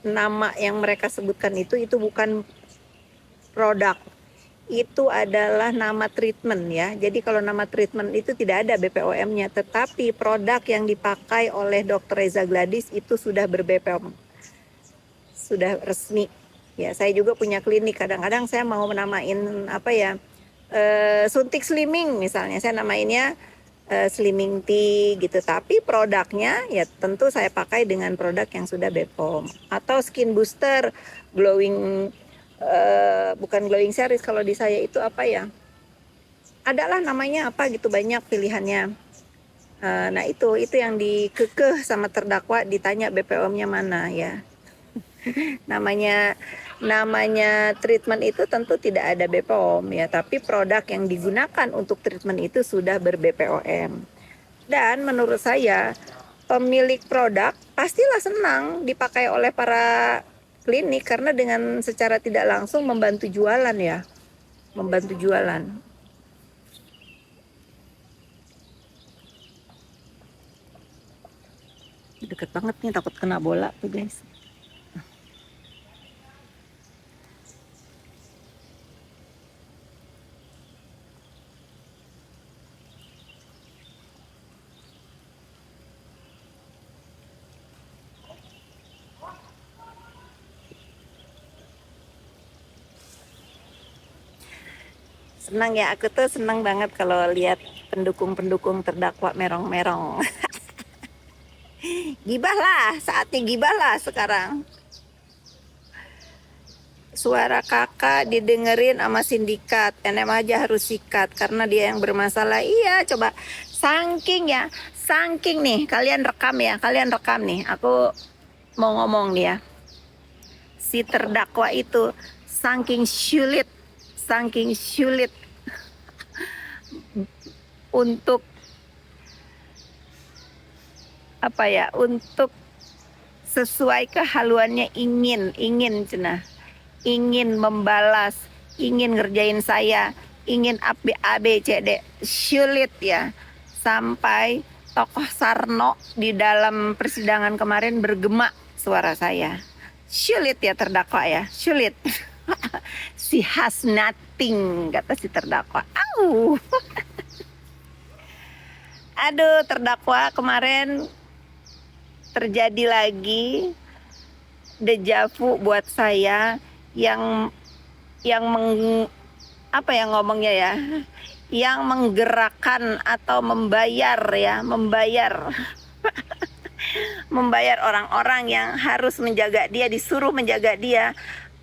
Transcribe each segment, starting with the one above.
nama yang mereka sebutkan itu bukan produk, itu adalah nama treatment ya. Jadi kalau nama treatment itu tidak ada BPOM-nya, tetapi produk yang dipakai oleh Dr. Reza Gladys itu sudah ber-BPOM, sudah resmi. Ya, saya juga punya klinik. Kadang-kadang saya mau menamain apa ya, suntik slimming misalnya, saya namainnya slimming tea gitu. Tapi produknya ya tentu saya pakai dengan produk yang sudah BPOM. Atau skin booster, glowing, bukan glowing series, kalau di saya itu apa ya, adalah namanya apa gitu, banyak pilihannya. Nah itu yang dikekeh sama terdakwa, ditanya BPOM-nya mana ya. namanya treatment itu tentu tidak ada BPOM ya, tapi produk yang digunakan untuk treatment itu sudah ber-BPOM. Dan menurut saya pemilik produk pastilah senang dipakai oleh para klinik, karena dengan secara tidak langsung membantu jualan ya, membantu jualan. Deket banget nih, takut kena bola tuh guys. Senang ya, aku tuh senang banget kalau lihat pendukung-pendukung terdakwa merong-merong. Gibah lah, saatnya gibah lah sekarang. Suara kakak didengerin sama sindikat, NM aja harus sikat karena dia yang bermasalah. Iya, coba saking nih, kalian rekam nih. Aku mau ngomong nih ya. Si terdakwa itu saking sulit untuk apa ya, untuk sesuai kehaluannya, ingin membalas, ingin ngerjain saya, ingin ABCD, sulit ya. Sampai tokoh Sarno di dalam persidangan kemarin bergema suara saya. Sulit ya terdakwa ya, sulit. Si has nothing, kata si terdakwa. Aduh, terdakwa kemarin terjadi lagi dejavu buat saya yang apa ya ngomongnya ya, yang menggerakkan atau membayar membayar orang-orang yang harus menjaga dia, disuruh menjaga dia,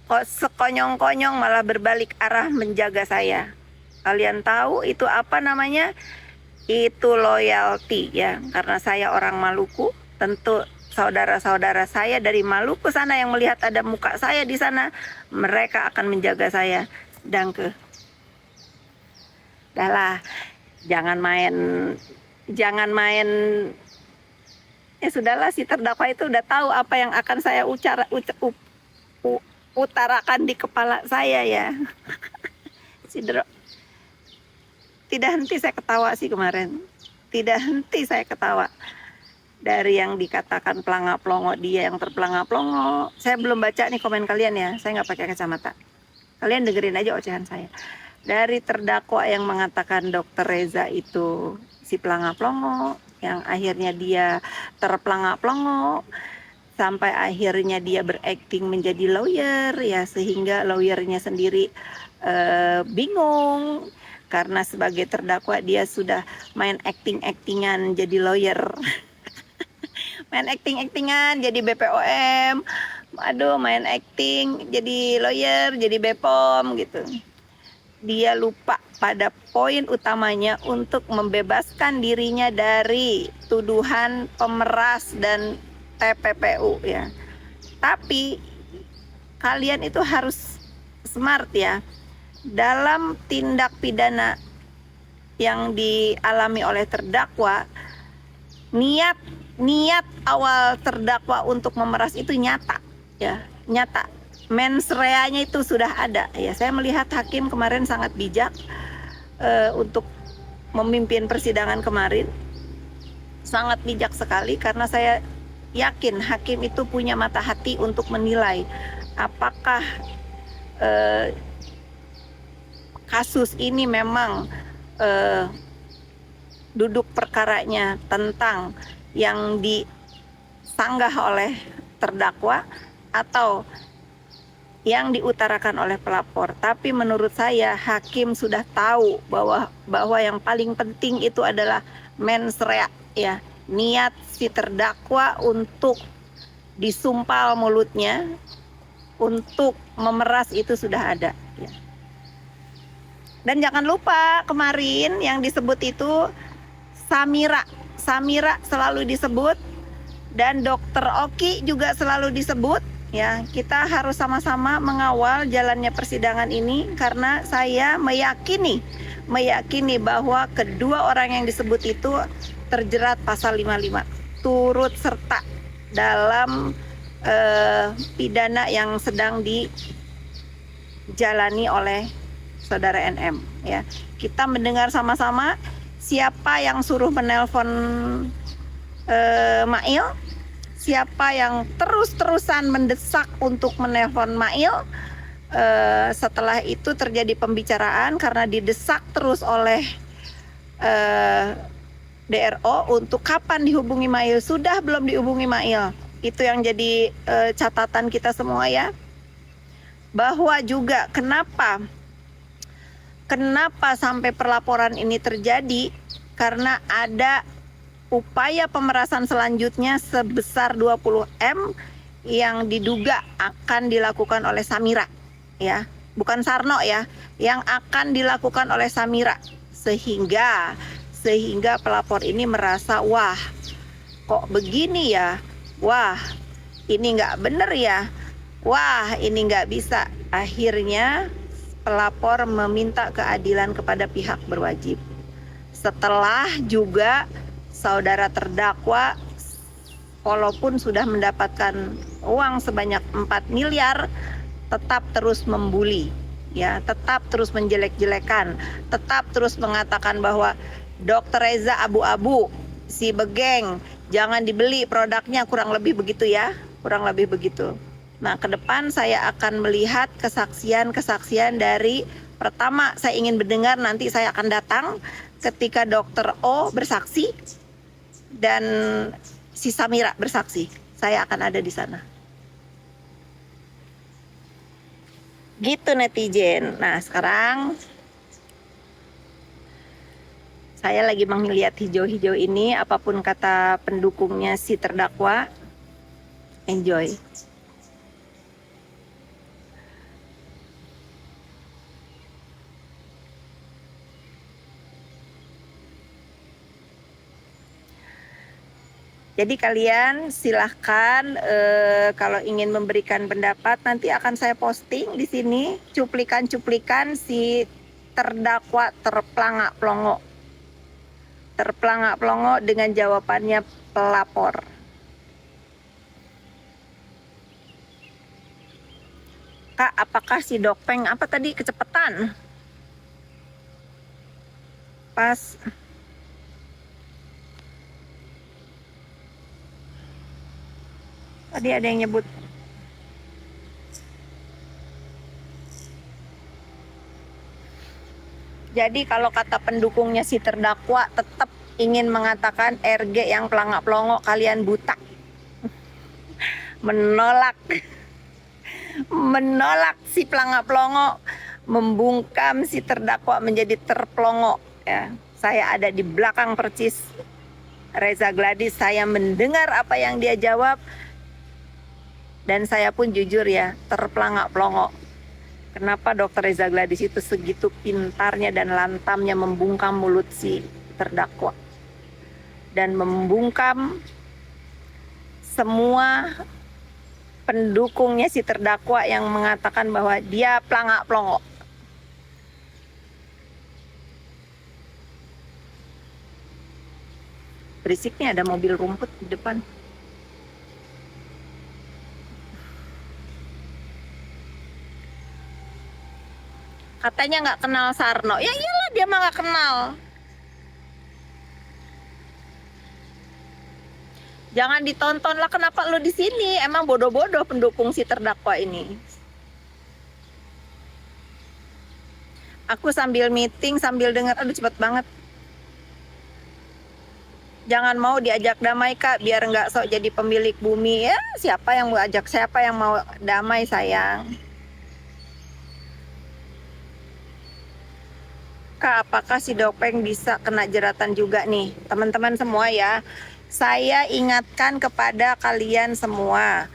kok sekonyong-konyong malah berbalik arah menjaga saya. Kalian tahu itu apa namanya? Itu loyalty ya, karena saya orang Maluku, tentu saudara-saudara saya dari Maluku sana yang melihat ada muka saya di sana, mereka akan menjaga saya. Danke. Dahlah, jangan main. Ya sudahlah, si terdakwa itu udah tahu apa yang akan saya utarakan di kepala saya ya. Tidak henti saya ketawa sih kemarin. Tidak henti saya ketawa. Dari yang dikatakan pelangap-pelongo, dia yang terpelangap-pelongo. Saya belum baca nih komen kalian ya. Saya nggak pakai kacamata. Kalian dengerin aja ocehan saya. Dari terdakwa yang mengatakan Dr. Reza itu si pelangap-pelongo, yang akhirnya dia terpelangap-pelongo, sampai akhirnya dia berakting menjadi lawyer ya, sehingga lawyernya sendiri bingung. Karena sebagai terdakwa dia sudah main acting-actingan jadi lawyer. Main acting-actingan jadi BPOM. Aduh, main acting jadi lawyer, jadi BPOM gitu. Dia lupa pada poin utamanya untuk membebaskan dirinya dari tuduhan pemeras dan TPPU ya. Tapi kalian itu harus smart ya. Dalam tindak pidana yang dialami oleh terdakwa, niat awal terdakwa untuk memeras itu nyata ya, nyata. Mens reanya itu sudah ada ya. Saya melihat hakim kemarin sangat bijak untuk memimpin persidangan kemarin, sangat bijak sekali, karena saya yakin hakim itu punya mata hati untuk menilai apakah kasus ini memang duduk perkaranya tentang yang disanggah oleh terdakwa atau yang diutarakan oleh pelapor. Tapi menurut saya hakim sudah tahu bahwa yang paling penting itu adalah mens rea, ya, niat si terdakwa untuk disumpal mulutnya, untuk memeras itu sudah ada, ya. Dan jangan lupa kemarin yang disebut itu Samira selalu disebut, dan Dokter Oki juga selalu disebut, ya. Kita harus sama-sama mengawal jalannya persidangan ini karena saya meyakini bahwa kedua orang yang disebut itu terjerat pasal 55, turut serta dalam pidana yang sedang dijalani oleh saudara NM, ya. Kita mendengar sama-sama siapa yang suruh menelpon Mail, siapa yang terus-terusan mendesak untuk menelpon Mail. Setelah itu terjadi pembicaraan karena didesak terus oleh DRO untuk kapan dihubungi Mail, sudah belum dihubungi Mail. Itu yang jadi catatan kita semua, ya. Bahwa juga kenapa sampai perlaporan ini terjadi, karena ada upaya pemerasan selanjutnya sebesar 20M yang diduga akan dilakukan oleh Samira, ya, bukan Sarno, ya, yang akan dilakukan oleh Samira, sehingga pelapor ini merasa, wah, kok begini ya, wah, ini nggak bener ya, wah, ini nggak bisa. Akhirnya pelapor meminta keadilan kepada pihak berwajib. Setelah juga saudara terdakwa walaupun sudah mendapatkan uang sebanyak 4 miliar tetap terus membuli, ya, tetap terus menjelek-jelekan, tetap terus mengatakan bahwa Dokter Reza abu-abu, si Begeng, jangan dibeli produknya, kurang lebih begitu, ya, kurang lebih begitu. Nah, ke depan saya akan melihat kesaksian dari, pertama saya ingin mendengar, nanti saya akan datang ketika Dokter O bersaksi dan si Samira bersaksi. Saya akan ada di sana. Gitu netizen. Nah, sekarang saya lagi melihat hijau-hijau ini, apapun kata pendukungnya si terdakwa, enjoy. Jadi kalian silahkan kalau ingin memberikan pendapat, nanti akan saya posting di sini cuplikan-cuplikan si terdakwa terplangak-plongo dengan jawabannya pelapor. Kak, apakah si Dokpeng apa tadi kecepatan? Pas tadi ada yang nyebut. Jadi kalau kata pendukungnya si terdakwa tetap ingin mengatakan RG yang pelangak-pelongo, kalian buta. Menolak si pelangak-pelongo, membungkam si terdakwa menjadi terpelongo, ya. Saya ada di belakang percis Reza Gladys, saya mendengar apa yang dia jawab, dan saya pun jujur, ya, terpelangak-pelongo. Kenapa Dokter Reza Gladys itu segitu pintarnya dan lantamnya membungkam mulut si terdakwa dan membungkam semua pendukungnya si terdakwa yang mengatakan bahwa dia pelangak-pelongo. Berisiknya ada mobil rumput di depan. Katanya nggak kenal Sarno. Ya iyalah, dia mah nggak kenal. Jangan ditonton lah, kenapa lu di sini? Emang bodoh-bodoh pendukung si terdakwa ini. Aku sambil meeting, sambil dengar, aduh cepet banget. Jangan mau diajak damai Kak, biar nggak sok jadi pemilik bumi. Ya siapa yang mau ajak, siapa yang mau damai sayang. Kak, apakah si Dopeng bisa kena jeratan juga nih? Teman-teman semua ya, saya ingatkan kepada kalian semua,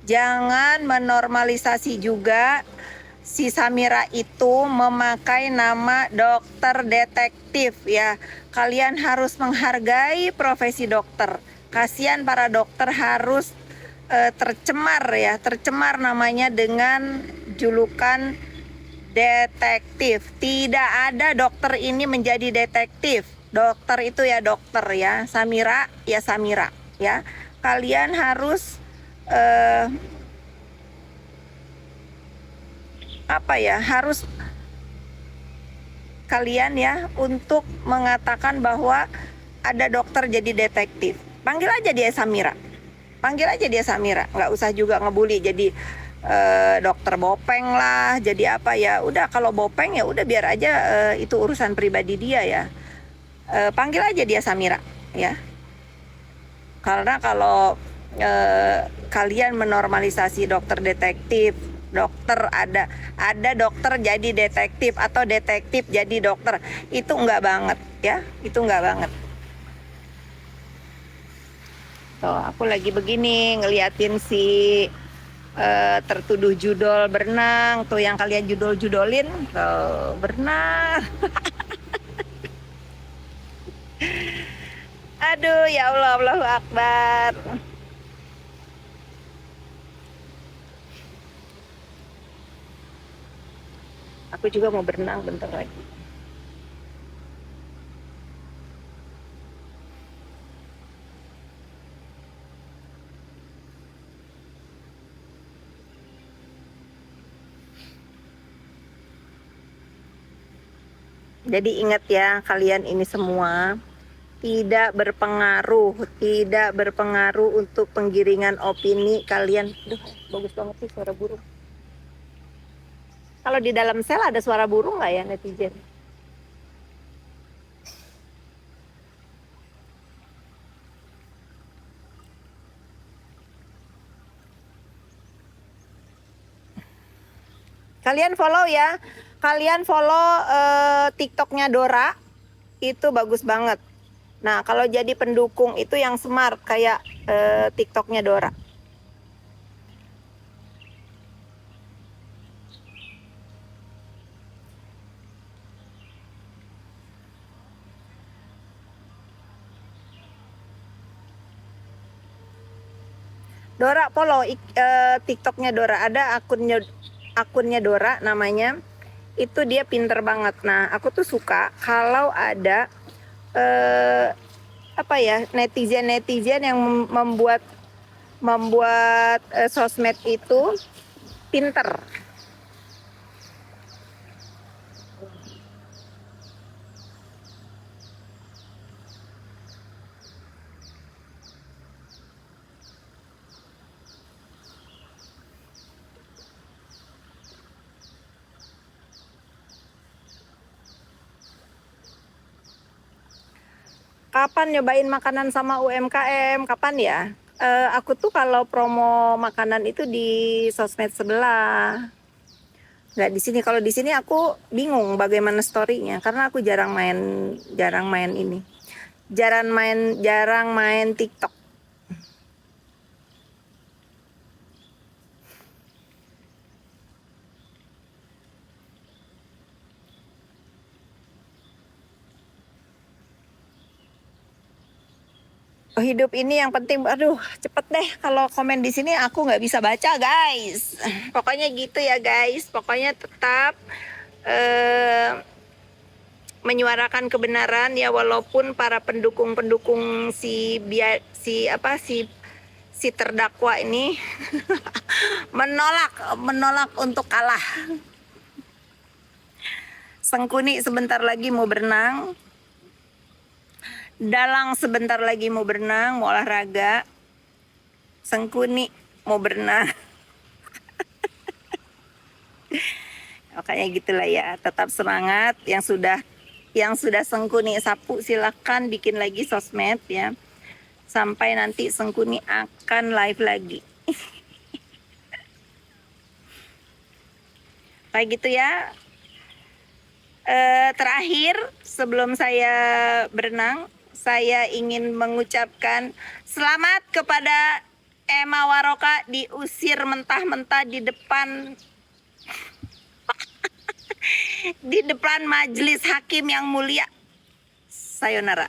jangan menormalisasi juga si Samira itu memakai nama dokter detektif ya. Kalian harus menghargai profesi dokter. Kasihan para dokter harus tercemar ya, tercemar namanya dengan julukan detektif. Tidak ada dokter ini menjadi detektif. Dokter itu ya dokter ya. Samira ya Samira ya. Kalian harus apa ya, harus kalian ya untuk mengatakan bahwa ada dokter jadi detektif. Panggil aja dia Samira. Panggil aja dia Samira. Nggak usah juga ngebully jadi dokter Bopeng lah, jadi apa ya. Udah kalau Bopeng ya udah biar aja itu urusan pribadi dia ya. Panggil aja dia Samira ya. Karena kalau kalian menormalisasi dokter detektif, dokter ada dokter jadi detektif atau detektif jadi dokter, itu enggak banget ya, itu enggak banget. Tuh aku lagi begini ngeliatin si tertuduh judol berenang tuh, yang kalian judolin tuh berenang. Aduh ya Allah, Allahu Akbar. Aku juga mau berenang bentar lagi. Jadi ingat ya kalian ini semua, tidak berpengaruh untuk penggiringan opini kalian. Duh, bagus banget sih suara burung. Kalau di dalam sel ada suara burung nggak ya netizen? Kalian follow ya. Kalian follow TikToknya Dora. Itu bagus banget. Nah, kalau jadi pendukung itu yang smart kayak TikToknya Dora. Dora follow TikToknya Dora, ada akunnya Dora namanya. Itu dia pinter banget. Nah, aku tuh suka kalau ada apa ya, netizen yang membuat sosmed itu pinter. Kapan nyobain makanan sama UMKM? Kapan ya? Aku tuh kalau promo makanan itu di sosmed sebelah, nggak di sini. Kalau di sini aku bingung bagaimana storynya, karena aku jarang main ini, jarang main TikTok. Hidup ini yang penting. Aduh, cepet deh kalau komen di sini aku nggak bisa baca guys. Pokoknya gitu ya guys. Pokoknya tetap menyuarakan kebenaran ya, walaupun para pendukung si terdakwa ini menolak untuk kalah. Sengkuni sebentar lagi mau berenang. Dalang sebentar lagi mau berenang, mau olahraga. Sengkuni mau berenang. Makanya gitulah ya, tetap semangat. Yang sudah Sengkuni sapu silakan bikin lagi sosmed ya. Sampai nanti Sengkuni akan live lagi. Kayak gitu ya. Terakhir sebelum saya berenang, saya ingin mengucapkan selamat kepada Emma Waroka diusir mentah-mentah di depan majelis hakim yang mulia. Sayonara.